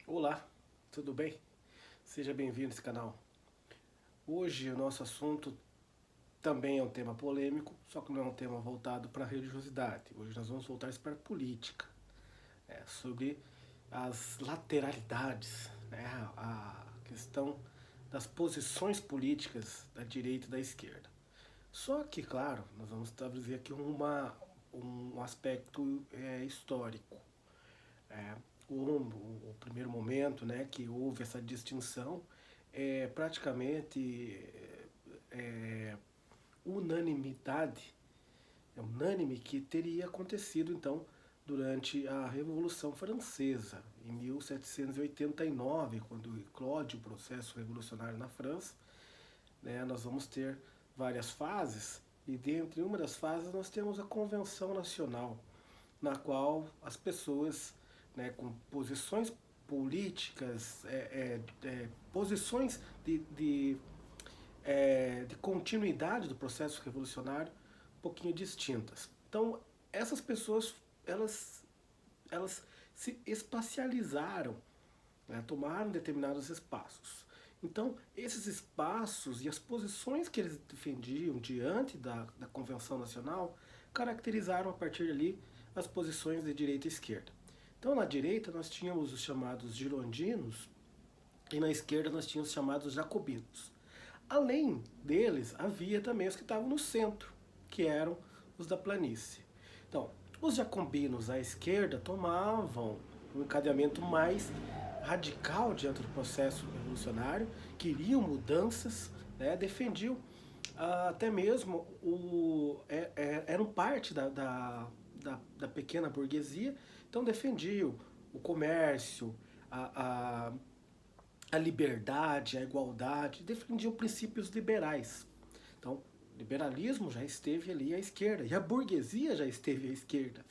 Olá, tudo bem? Seja bem-vindo a esse canal. Hoje o nosso assunto também é um tema polêmico, só que não é um tema voltado para a religiosidade. Hoje nós vamos voltar isso para a política, sobre as lateralidades, né, a questão das posições políticas da direita e da esquerda. Só que, claro, nós vamos trazer aqui um aspecto histórico. É, o primeiro momento, né, que houve essa distinção é praticamente é, unanimidade, é unânime que teria acontecido então durante a Revolução Francesa, em 1789, quando eclode o processo revolucionário na França. Né, nós vamos ter várias fases, e dentre uma das fases nós temos a Convenção Nacional, na qual as pessoas, né, com posições políticas, posições de continuidade do processo revolucionário um pouquinho distintas. Então, essas pessoas, elas se espacializaram, né, tomaram determinados espaços. Então, esses espaços e as posições que eles defendiam diante da Convenção Nacional caracterizaram a partir dali as posições de direita e esquerda. Então, na direita nós tínhamos os chamados girondinos e na esquerda nós tínhamos os chamados jacobinos. Além deles, havia também os que estavam no centro, que eram os da planície. Então, os jacobinos à esquerda tomavam um encadeamento mais radical diante do processo revolucionário, queriam mudanças, né, defendiam até mesmo eram parte da pequena burguesia, então defendiam o comércio, a, a, a liberdade, a igualdade, defendiam princípios liberais. Então, o liberalismo já esteve ali à esquerda, e a burguesia já esteve à esquerda.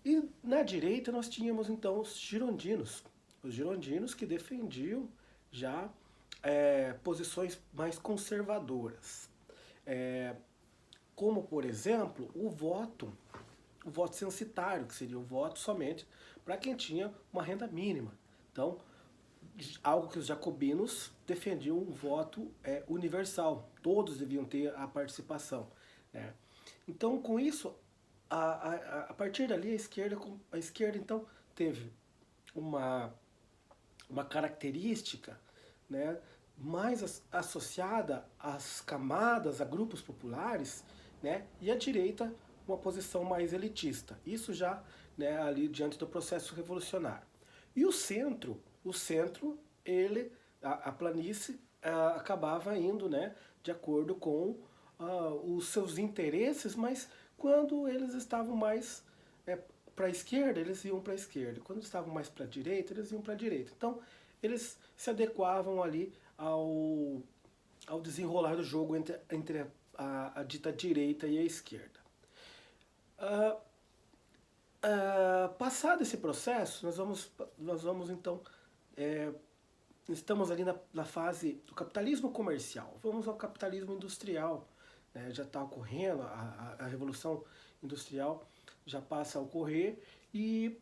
E na direita nós tínhamos então os girondinos que defendiam já posições mais conservadoras, é, como por exemplo o voto censitário, que seria o voto somente para quem tinha uma renda mínima. Então, algo que os jacobinos defendiam um voto universal, todos deviam ter a participação. Né? Então, com isso, a partir dali, a esquerda então teve uma, uma característica, né, mais associada às camadas, a grupos populares, né, e a direita uma posição mais elitista. Isso já, né, ali diante do processo revolucionário. E o centro, ele, a planície, acabava indo, né, de acordo com os seus interesses, mas quando eles estavam mais para a esquerda, eles iam para a esquerda. Quando estavam mais para a direita, eles iam para a direita. Então, eles se adequavam ali ao desenrolar do jogo entre a dita direita e a esquerda. Uh, Passado esse processo, nós vamos então, estamos ali na fase do capitalismo comercial, vamos ao capitalismo industrial, né? Já está ocorrendo, a revolução industrial já passa a ocorrer e,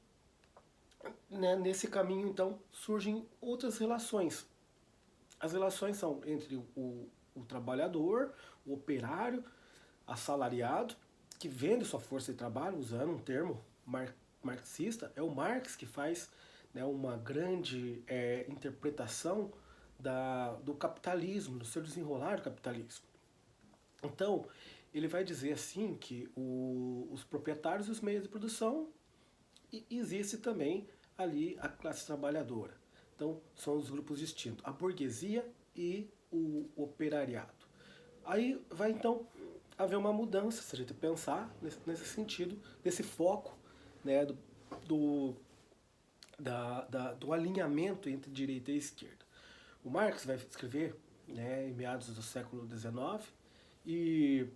né, nesse caminho então surgem outras relações. As relações são entre o trabalhador, o operário, assalariado, que vende sua força de trabalho, usando um termo marxista. É o Marx que faz, né, uma grande interpretação do capitalismo, do seu desenrolar do capitalismo. Então, ele vai dizer assim que os proprietários dos meios de produção, e existe também ali a classe trabalhadora. Então, são os grupos distintos, a burguesia e o operariado. Aí vai então haver uma mudança, se a gente pensar nesse sentido, nesse foco, né, do alinhamento entre direita e esquerda. O Marx vai escrever, né, em meados do século XIX, e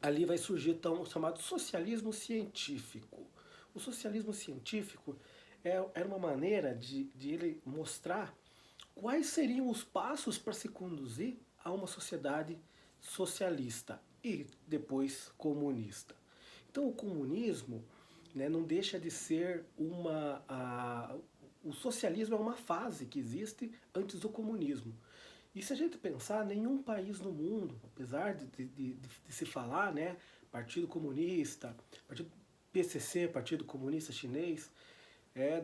ali vai surgir então o chamado socialismo científico. O socialismo científico era uma maneira de ele mostrar quais seriam os passos para se conduzir a uma sociedade socialista e depois comunista. Então o comunismo, né, não deixa de ser o socialismo é uma fase que existe antes do comunismo. E se a gente pensar, nenhum país no mundo, apesar de se falar, né, Partido Comunista, Partido PCC, Partido Comunista Chinês,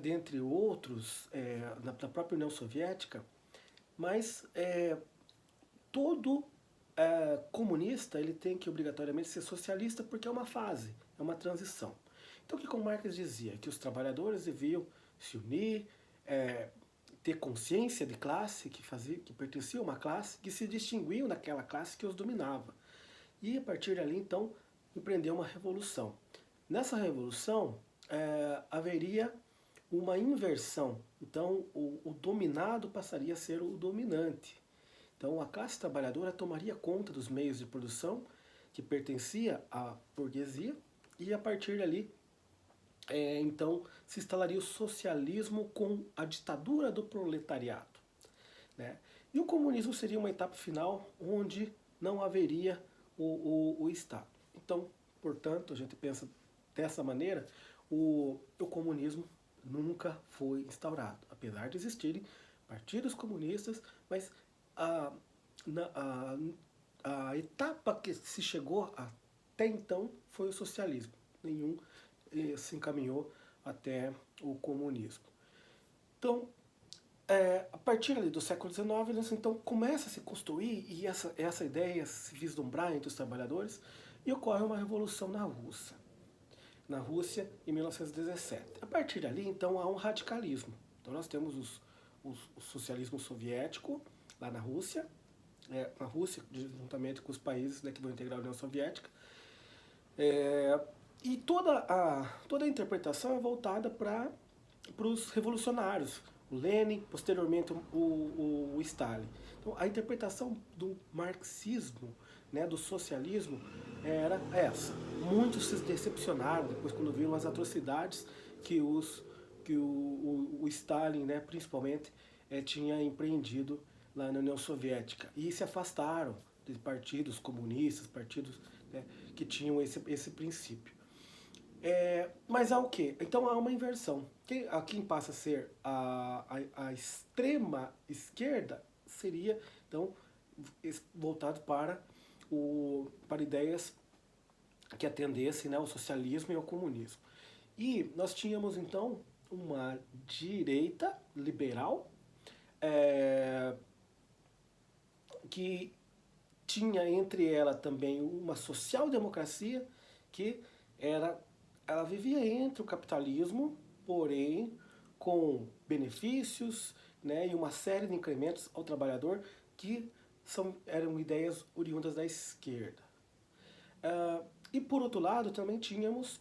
dentre outros, da própria União Soviética, mas todo comunista ele tem que obrigatoriamente ser socialista porque é uma fase, é uma transição. Então o que o Marx dizia? Que os trabalhadores deviam se unir, ter consciência de classe, que pertencia a uma classe, que se distinguiam daquela classe que os dominava. E a partir dali, então, empreendeu uma revolução. Nessa revolução, haveria uma inversão. Então, o dominado passaria a ser o dominante. Então, a classe trabalhadora tomaria conta dos meios de produção que pertencia à burguesia e, a partir dali, então, se instalaria o socialismo com a ditadura do proletariado, né? E o comunismo seria uma etapa final onde não haveria o Estado. Então, portanto, a gente pensa dessa maneira, o comunismo nunca foi instaurado, apesar de existirem partidos comunistas, mas a, a etapa que se chegou até então foi o socialismo. Nenhum se encaminhou até o comunismo. Então, a partir ali do século XIX, então começa a se construir e essa ideia se vislumbrar entre os trabalhadores e ocorre uma revolução na Rússia em 1917. A partir dali, então, há um radicalismo. Então nós temos o socialismo soviético lá na Rússia, juntamente com os países, né, que vão integrar a União Soviética, e toda a interpretação é voltada para os revolucionários, o Lenin, posteriormente o Stalin. Então, a interpretação do marxismo, né, do socialismo, era essa. Muitos se decepcionaram depois quando viram as atrocidades que o Stalin, né, principalmente, tinha empreendido lá na União Soviética. E se afastaram de partidos comunistas, partidos, né, que tinham esse princípio. Mas há o quê? Então há uma inversão. Quem passa a ser a extrema esquerda seria, então, voltado para ideias que atendessem, né, ao socialismo e ao comunismo. E nós tínhamos, então, uma direita liberal, que tinha entre ela também uma social-democracia que ela vivia entre o capitalismo, porém com benefícios, né, e uma série de incrementos ao trabalhador que eram ideias oriundas da esquerda. E por outro lado também tínhamos,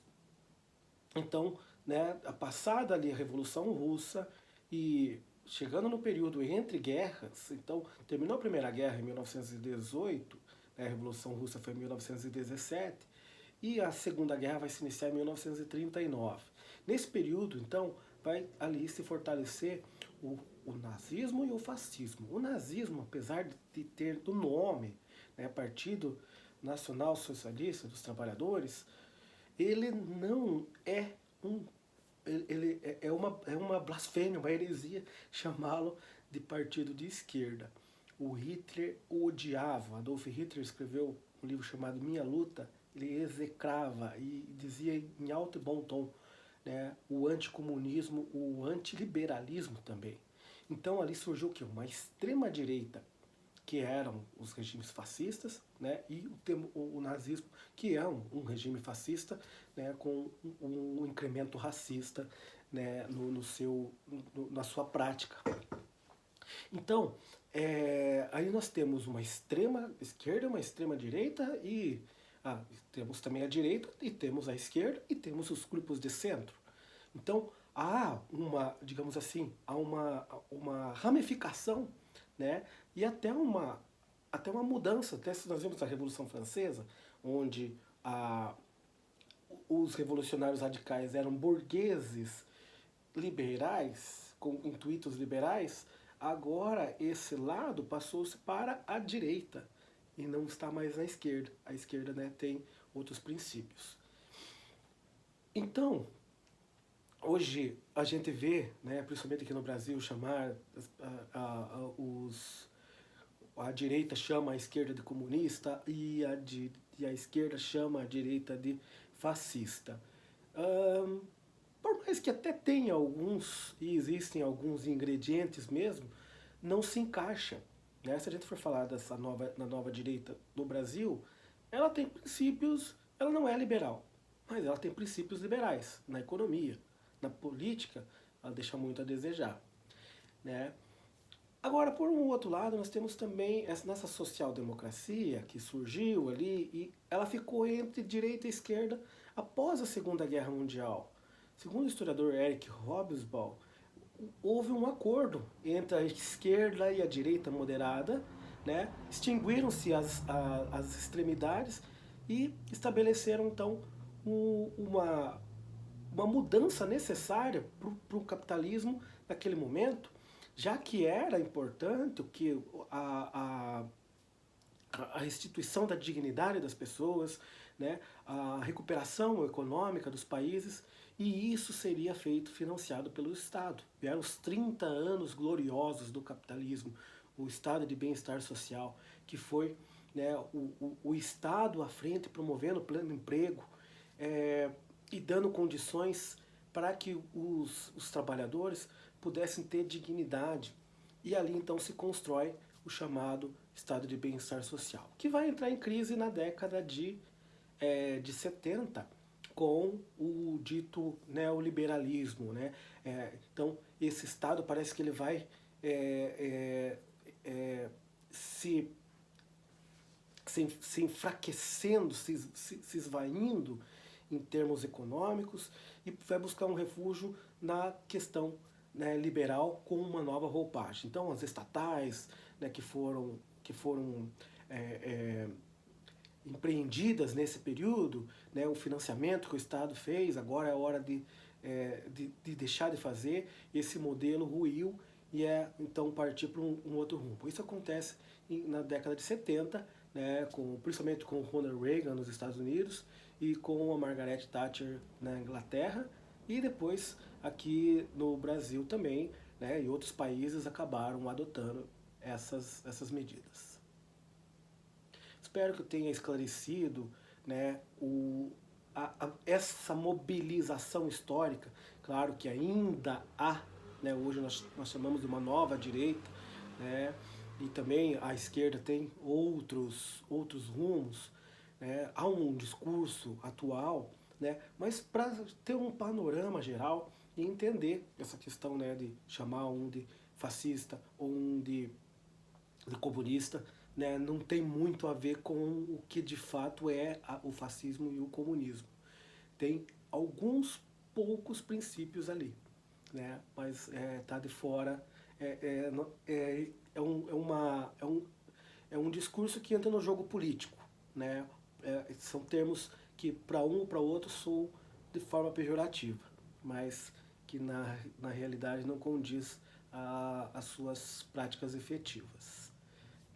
então, né, a passada ali a Revolução Russa e chegando no período entre guerras, então terminou a Primeira Guerra em 1918, né, a Revolução Russa foi em 1917, e a Segunda Guerra vai se iniciar em 1939. Nesse período, então, vai ali se fortalecer o nazismo e o fascismo. O nazismo, apesar de ter do nome, né, Partido Nacional Socialista dos Trabalhadores, ele não é ele é uma blasfêmia, uma heresia chamá-lo de partido de esquerda. O Hitler o odiava. Adolf Hitler escreveu um livro chamado Minha Luta. Ele execrava e dizia em alto e bom tom, né, o anticomunismo, o antiliberalismo também. Então ali surgiu o quê? Uma extrema-direita, que eram os regimes fascistas, né, e o nazismo, que é um regime fascista, né, com um incremento racista, né, na sua prática. Então, aí nós temos uma extrema esquerda, uma extrema direita e temos também a direita e temos a esquerda e temos os grupos de centro. Então há digamos assim, uma ramificação, né, e até uma mudança. Até se nós vemos a Revolução Francesa, onde os revolucionários radicais eram burgueses liberais, com intuitos liberais, agora esse lado passou-se para a direita e não está mais na esquerda. A esquerda, né, tem outros princípios. Então, hoje a gente vê, né, principalmente aqui no Brasil, chamar a direita chama a esquerda de comunista e a esquerda chama a direita de fascista. Ahn, por mais que até tenha alguns, e existem alguns ingredientes mesmo, não se encaixa. Né? Se a gente for falar da nova direita no Brasil, ela tem princípios, ela não é liberal, mas ela tem princípios liberais na economia, na política, ela deixa muito a desejar. Né? Agora, por um outro lado, nós temos também nessa social-democracia que surgiu ali e ela ficou entre direita e esquerda após a Segunda Guerra Mundial. Segundo o historiador Eric Hobsbawm, houve um acordo entre a esquerda e a direita moderada, né? Extinguiram-se as extremidades e estabeleceram então uma mudança necessária para o capitalismo naquele momento, já que era importante que a restituição da dignidade das pessoas, né, a recuperação econômica dos países, e isso seria feito financiado pelo Estado. Vieram os 30 anos gloriosos do capitalismo, o estado de bem-estar social, que foi, né, o Estado à frente promovendo o pleno emprego, e dando condições para que os trabalhadores pudessem ter dignidade. E ali então se constrói o chamado estado de bem-estar social, que vai entrar em crise na década de 70 com o dito neoliberalismo. Né? Então esse estado parece que ele vai se, se enfraquecendo, se esvaindo em termos econômicos e vai buscar um refúgio na questão, né, liberal com uma nova roupagem. Então as estatais, né, que foram é, é, empreendidas nesse período, né, o financiamento que o Estado fez, agora é hora de deixar de fazer, esse modelo ruiu e então partir para um outro rumo. Isso acontece na década de 70, né, principalmente com o Ronald Reagan nos Estados Unidos e com a Margaret Thatcher na Inglaterra, e depois aqui no Brasil também, né, e outros países acabaram adotando essas medidas. Espero que eu tenha esclarecido, né, essa mobilização histórica. Claro que ainda há, né, hoje nós chamamos de uma nova direita, né, e também a esquerda tem outros rumos, né, há um discurso atual, né, mas para ter um panorama geral e entender essa questão, né, de chamar um de fascista ou um de comunista, né, não tem muito a ver com o que de fato é o fascismo e o comunismo. Tem alguns poucos princípios ali, né, mas tá de fora. É, é, é um discurso que entra no jogo político, né? São termos que para um ou para outro soam de forma pejorativa, mas que na realidade não condiz às suas práticas efetivas,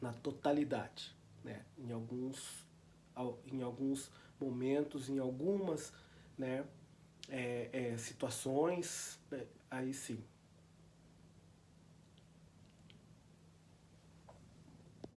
na totalidade, né? Em alguns momentos, em algumas, né, situações, aí sim.